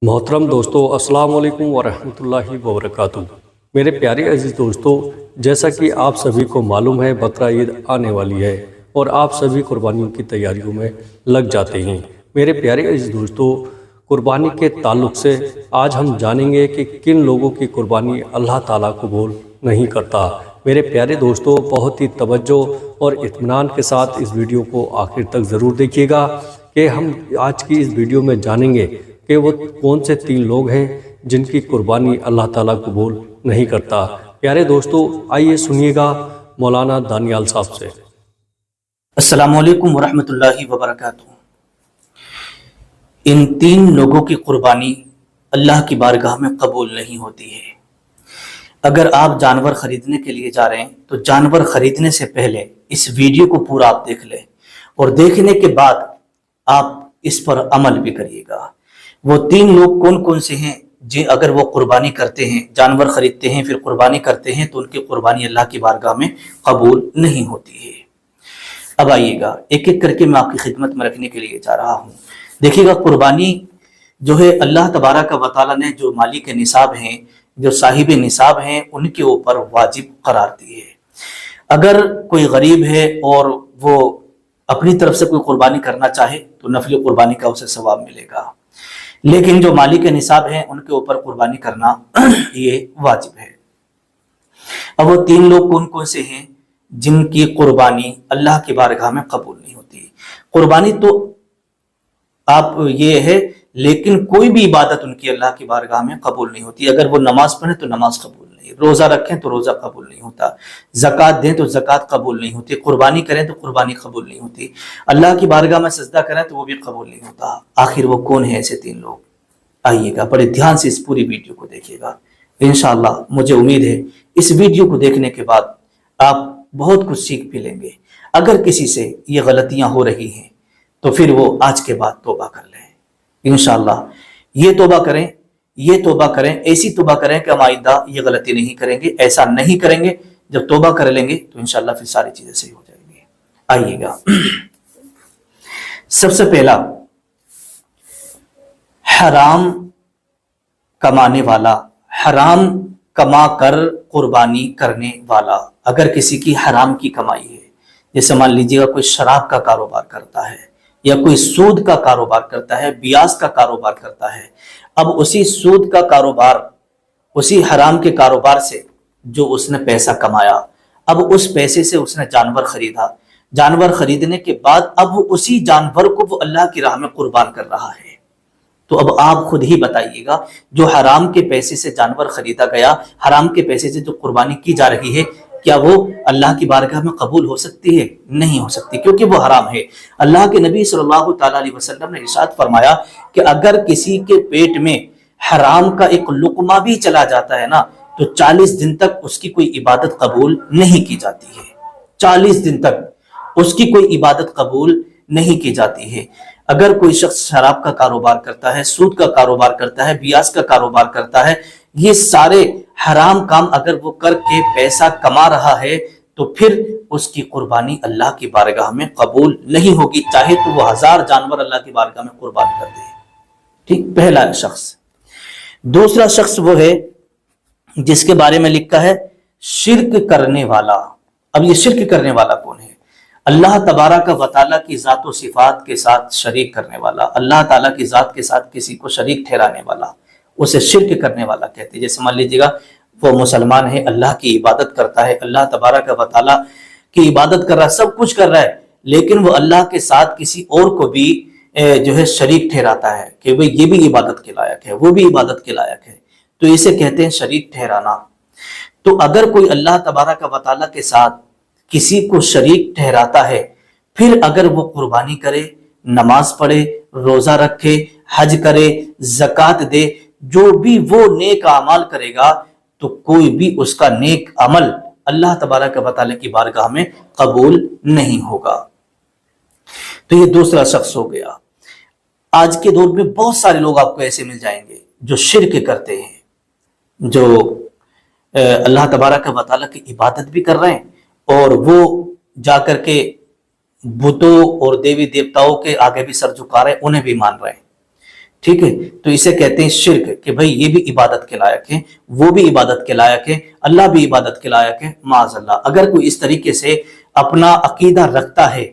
मोहतरम दोस्तों, अस्सलाम वालेकुम वरहमतुल्लाहि वबरकातुहू। मेरे प्यारे अजीज़ दोस्तों, जैसा कि आप सभी को मालूम है, बकरा ईद आने वाली है और आप सभी कुर्बानियों की तैयारियों में लग जाते हैं। मेरे प्यारे अजीज़ दोस्तों, कुर्बानी के ताल्लुक से आज हम जानेंगे कि किन लोगों की कुर्बानी अल्लाह ताला कबूल नहीं करता। मेरे प्यारे दोस्तों, बहुत ही तवज्जो और इत्मीनान के साथ इस वीडियो को आखिर तक ज़रूर देखिएगा कि हम आज की इस वीडियो में जानेंगे कि वो कौन से 3 लोग हैं जिनकी कुर्बानी अल्लाह ताला कबूल नहीं करता। प्यारे दोस्तों, आइए सुनिएगा मौलाना दानियाल साहब से। अस्सलामु अलैकुम वरहमतुल्लाहि वबरकातुहू। इन 3 लोगों की कुर्बानी अल्लाह की बारगाह में कबूल नहीं होती है। अगर आप जानवर खरीदने के लिए जा रहे हैं तो जानवर खरीदने से पहले इस वीडियो को पूरा आप देख लें और देखने के बाद आप इस पर अमल भी करिएगा। वो 3 लोग कौन कौन से हैं जी? अगर वो कुर्बानी करते हैं, जानवर खरीदते हैं फिर कुर्बानी करते हैं, तो उनकी कुर्बानी अल्लाह की बारगाह में कबूल नहीं होती है। अब आइएगा, एक एक करके मैं आपकी खिदमत में रखने के लिए जा रहा हूँ। देखिएगा, कुर्बानी जो है अल्लाह तबारक व तआला ने जो मालिक निसाब हैं, जो साहिब निसाब हैं, उनके ऊपर वाजिब करार दी है। अगर कोई गरीब है और वो अपनी तरफ से कोई कुर्बानी करना चाहे तो नफली कुर्बानी का उसे सवाब मिलेगा, लेकिन जो मालिक निसाब हैं उनके ऊपर कुर्बानी करना ये वाजिब है। अब वो 3 लोग कौन कौन से हैं जिनकी कुर्बानी अल्लाह की बारगाह में कबूल नहीं होती? कुर्बानी तो आप ये है, लेकिन कोई भी इबादत उनकी अल्लाह की बारगाह में कबूल नहीं होती। अगर वो नमाज पढ़े तो नमाज कबूल नहीं, रोजा रखें तो रोजा कबूल नहीं होता, ज़कात दें तो ज़कात कबूल नहीं होती, कुर्बानी करें तो कुर्बानी कबूल नहीं होती, अल्लाह की बारगाह में सजदा करें तो वो भी कबूल नहीं होता। आखिर वो कौन है ऐसे 3 लोग? आइएगा, बड़े ध्यान से इस पूरी वीडियो को देखिएगा। इंशाअल्लाह मुझे उम्मीद है इस वीडियो को देखने के बाद आप बहुत कुछ सीख भी लेंगे। अगर किसी से ये गलतियां हो रही हैं तो फिर वो आज के बाद तौबा कर लें। इंशाअल्लाह ये तौबा करें, ऐसी तौबा करें कि हम आइंदा ये गलती नहीं करेंगे। ऐसा नहीं करेंगे, जब तौबा कर लेंगे तो इंशाअल्लाह फिर सारी चीजें सही हो जाएंगी। आइएगा, सबसे पहला, हराम कमाने वाला, हराम कमा कर कुर्बानी करने वाला। अगर किसी की हराम की कमाई है, जैसे मान लीजिएगा कोई शराब का कारोबार करता है या कोई सूद का कारोबार करता है, ब्याज का कारोबार करता है, अब उसी सूद का कारोबार, उसी हराम के कारोबार से जो उसने पैसा कमाया, अब उस पैसे से उसने जानवर खरीदा, जानवर खरीदने के बाद अब उसी जानवर को वो अल्लाह की राह में कुर्बान कर रहा है। तो अब आप खुद ही बताइएगा, जो हराम के पैसे से जानवर खरीदा गया, हराम के पैसे से जो कुर्बानी की जा रही है, क्या वो अल्लाह की बारगाह में कबूल हो सकती है? नहीं हो सकती, क्योंकि वो हराम है। अल्लाह के नबी सल्लल्लाहु तआला अलैहि वसल्लम ने इरशाद फरमाया कि अगर किसी के पेट में हराम का एक लुकमा भी चला जाता है ना, तो 40 दिन तक उसकी कोई इबादत कबूल नहीं की जाती है। 40 दिन तक उसकी कोई इबादत कबूल नहीं की जाती है। अगर कोई शख्स शराब का कारोबार करता है, सूद का कारोबार करता है, ब्याज का कारोबार करता है, ये सारे हराम काम अगर वो करके पैसा कमा रहा है, तो फिर उसकी कुर्बानी अल्लाह की बारगाह में कबूल नहीं होगी, चाहे तो वो 1000 जानवर अल्लाह की बारगाह में कुर्बान कर दे। ठीक, पहला शख्स। दूसरा शख्स वो है जिसके बारे में लिखा है शिर्क करने वाला। अब ये शिर्क करने वाला कौन है? अल्लाह तबारक व तआला की ज़ात व सिफात के साथ शरीक करने वाला, अल्लाह ताला की ज़ात के साथ किसी को शरीक ठहराने वाला, उसे शिर्क करने वाला कहते हैं। जैसे मान लीजिएगा वो मुसलमान है, अल्लाह की इबादत करता है, अल्लाह तबारक व तआला की इबादत कर रहा है, सब कुछ कर रहा है, लेकिन वो अल्लाह के साथ किसी और को भी जो है शरीक ठहराता है कि भाई ये भी इबादत के लायक है, वो भी इबादत के लायक है, तो इसे कहते हैं शरीक ठहराना। तो अगर कोई अल्लाह तबारक व तआला के साथ किसी को शरीक ठहराता है, फिर अगर वो कुर्बानी करे, नमाज पढ़े, रोजा रखे, हज करे, ज़कात दे, जो भी वो नेक अमाल करेगा, तो कोई भी उसका नेक अमल अल्लाह तबारक व तआला की बारगाह में कबूल नहीं होगा। तो ये दूसरा शख्स हो गया। आज के दौर में बहुत सारे लोग आपको ऐसे मिल जाएंगे जो शिर्क करते हैं, जो अल्लाह तबारक व तआला की इबादत भी कर रहे हैं और वो जाकर के बुतों और देवी देवताओं के आगे भी सर झुका रहे हैं, उन्हें भी मान रहे हैं। ٹھیک ہے، تو اسے کہتے ہیں شرک، کہ بھئی یہ بھی عبادت کے لائق ہے، وہ بھی عبادت کے لائق ہے، اللہ بھی عبادت کے لائق ہے، معاذ اللہ۔ اگر کوئی اس طریقے سے اپنا عقیدہ رکھتا ہے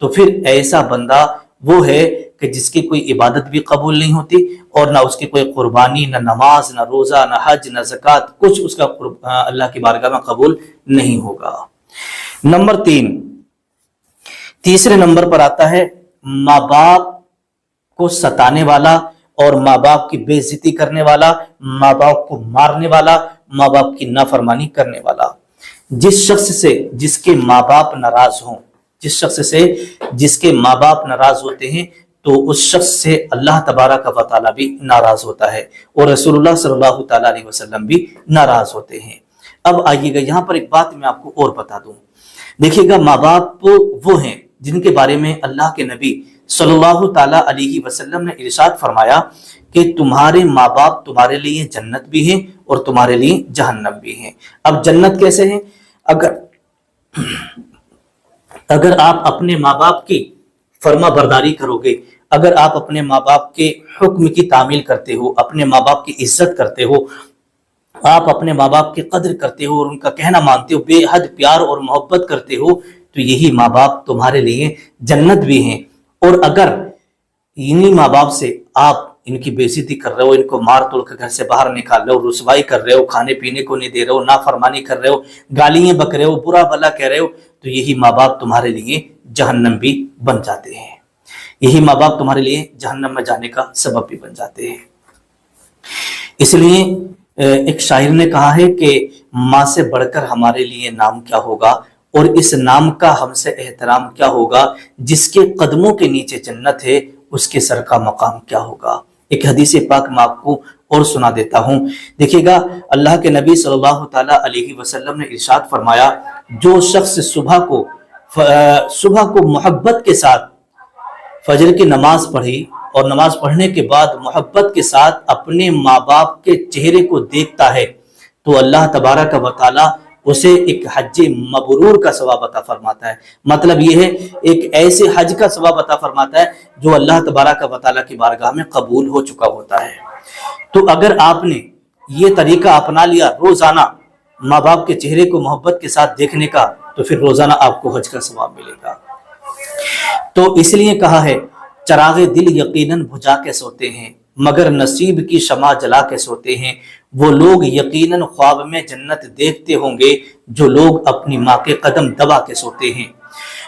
تو پھر ایسا بندہ وہ ہے کہ جس کی کوئی عبادت بھی قبول نہیں ہوتی، اور نہ اس کی کوئی قربانی، نہ نماز، نہ روزہ، نہ حج، نہ زکوٰۃ، کچھ اس کا اللہ کی بارگاہ میں قبول نہیں ہوگا۔ نمبر 3، تیسرے نمبر پر آتا ہے ماں باپ کو ستانے والا اور ماں باپ کی بے عزتی کرنے والا، ماں باپ کو مارنے والا، ماں باپ کی نافرمانی کرنے والا۔ جس شخص سے جس کے ماں باپ ناراض ہوں، جس شخص سے جس کے ماں باپ ناراض ہوتے ہیں تو اس شخص سے اللہ تبارک و تعالیٰ بھی ناراض ہوتا ہے، اور رسول اللہ صلی اللہ تعالیٰ علیہ وسلم بھی ناراض ہوتے ہیں۔ اب آئیے گا یہاں پر ایک بات میں آپ کو اور بتا دوں، دیکھیے گا ماں باپ وہ ہیں جن کے بارے میں اللہ کے نبی صلی اللہ تعالیٰ علیہ وسلم نے ارشاد فرمایا کہ تمہارے ماں باپ تمہارے لیے جنت بھی ہیں اور تمہارے لیے جہنم بھی ہیں۔ اب جنت کیسے ہیں؟ اگر آپ اپنے ماں باپ کی فرما برداری کرو گے، اگر آپ اپنے ماں باپ کے حکم کی تعمیل کرتے ہو، اپنے ماں باپ کی عزت کرتے ہو، آپ اپنے ماں باپ کی قدر کرتے ہو اور ان کا کہنا مانتے ہو، بے حد پیار اور محبت کرتے ہو، تو یہی ماں باپ تمہارے لیے جنت بھی ہیں۔ اور اگر انہی ماں باپ سے آپ ان کی بے عزتی کر رہے ہو، ان کو مار توڑ کر گھر سے باہر نکال رہے ہو، رسوائی کر رہے ہو، کھانے پینے کو نہیں دے رہے ہو، نافرمانی کر رہے ہو، گالیاں بک رہے ہو، برا بھلا کہہ رہے ہو، تو یہی ماں باپ تمہارے لیے جہنم بھی بن جاتے ہیں، یہی ماں باپ تمہارے لیے جہنم میں جانے کا سبب بھی بن جاتے ہیں۔ اس لیے ایک شاعر نے کہا ہے کہ ماں سے بڑھ کر ہمارے لیے نام کیا ہوگا، اور اس نام کا ہم سے احترام کیا ہوگا، جس کے قدموں کے نیچے جنت ہے اس کے سر کا مقام کیا ہوگا۔ ایک حدیث پاک میں آپ کو اور سنا دیتا ہوں، دیکھیے گا اللہ کے نبی صلی اللہ تعالیٰ علیہ وسلم نے ارشاد فرمایا، جو شخص صبح کو محبت کے ساتھ فجر کی نماز پڑھی اور نماز پڑھنے کے بعد محبت کے ساتھ اپنے ماں باپ کے چہرے کو دیکھتا ہے تو اللہ تبارک و تعالیٰ اسے ایک حج مبرور کا ثواب عطا فرماتا ہے۔ مطلب یہ ہے ایک ایسے حج کا ثواب عطا فرماتا ہے جو اللہ تبارک و تعالیٰ کی بارگاہ میں قبول ہو چکا ہوتا ہے۔ تو اگر آپ نے یہ طریقہ اپنا لیا روزانہ ماں باپ کے چہرے کو محبت کے ساتھ دیکھنے کا، تو پھر روزانہ آپ کو حج کا ثواب ملے گا۔ تو اس لیے کہا ہے چراغ دل یقیناً بجھا کے سوتے ہیں، مگر نصیب کی شمع جلا کے سوتے ہیں۔ وہ لوگ یقیناً خواب میں جنت دیکھتے ہوں گے جو لوگ اپنی ماں کے قدم دبا کے سوتے ہیں۔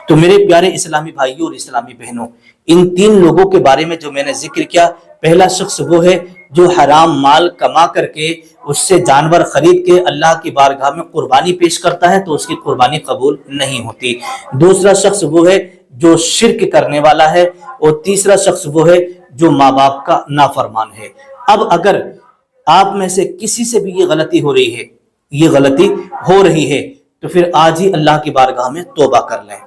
تو میرے پیارے اسلامی بھائیوں اور اسلامی بہنوں، ان 3 لوگوں کے بارے میں جو میں نے ذکر کیا، پہلا شخص وہ ہے جو حرام مال کما کر کے اس سے جانور خرید کے اللہ کی بارگاہ میں قربانی پیش کرتا ہے تو اس کی قربانی قبول نہیں ہوتی۔ دوسرا شخص وہ ہے جو شرک کرنے والا ہے، اور تیسرا شخص وہ ہے جو ماں باپ کا نافرمان ہے۔ اب اگر آپ میں سے کسی سے بھی یہ غلطی ہو رہی ہے تو پھر آج ہی اللہ کی بارگاہ میں توبہ کر لیں،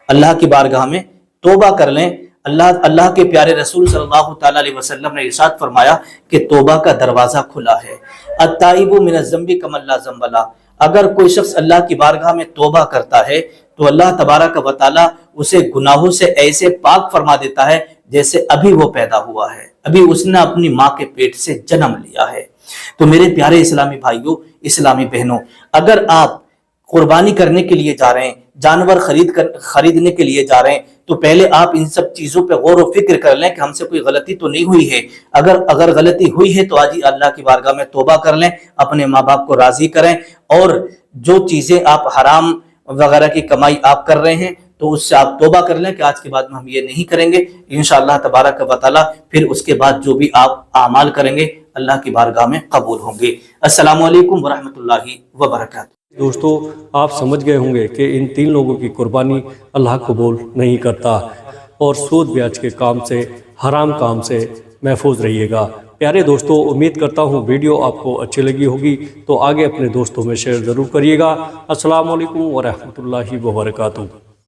اللہ کی بارگاہ میں توبہ کر لیں۔ اللہ کے پیارے رسول صلی اللہ تعالیٰ علیہ وسلم نے ارشاد فرمایا کہ توبہ کا دروازہ کھلا ہے۔ التائب من الذنب کمن لا ذنب لہ، اگر کوئی شخص اللہ کی بارگاہ میں توبہ کرتا ہے تو اللہ تبارک و تعالیٰ اسے گناہوں سے ایسے پاک فرما دیتا ہے جیسے ابھی وہ پیدا ہوا ہے، ابھی اس نے اپنی ماں کے پیٹ سے جنم لیا ہے۔ تو میرے پیارے اسلامی بھائیوں، اسلامی بہنوں، اگر آپ قربانی کرنے کے لیے جا رہے ہیں، جانور خریدنے کے لیے جا رہے ہیں، تو پہلے آپ ان سب چیزوں پہ غور و فکر کر لیں کہ ہم سے کوئی غلطی تو نہیں ہوئی ہے۔ اگر غلطی ہوئی ہے تو آج ہی اللہ کی بارگاہ میں توبہ کر لیں، اپنے ماں باپ کو راضی کریں، اور جو چیزیں آپ حرام وغیرہ کی کمائی آپ کر رہے ہیں تو اس سے آپ توبہ کر لیں کہ آج کے بعد میں ہم یہ نہیں کریں گے۔ انشاءاللہ تبارک و تعالیٰ پھر اس کے بعد جو بھی آپ اعمال کریں گے اللہ کی بارگاہ میں قبول ہوں گے۔ السلام علیکم ورحمۃ اللہ وبرکاتہ۔ دوستو، آپ سمجھ گئے ہوں گے کہ ان 3 لوگوں کی قربانی اللہ قبول نہیں کرتا، اور سود بیاج کے کام سے، حرام کام سے محفوظ رہیے گا۔ پیارے دوستو، امید کرتا ہوں ویڈیو آپ کو اچھی لگی ہوگی، تو آگے اپنے دوستوں میں شیئر ضرور کریے گا۔ السلام علیکم ورحمۃ اللہ وبرکاتہ۔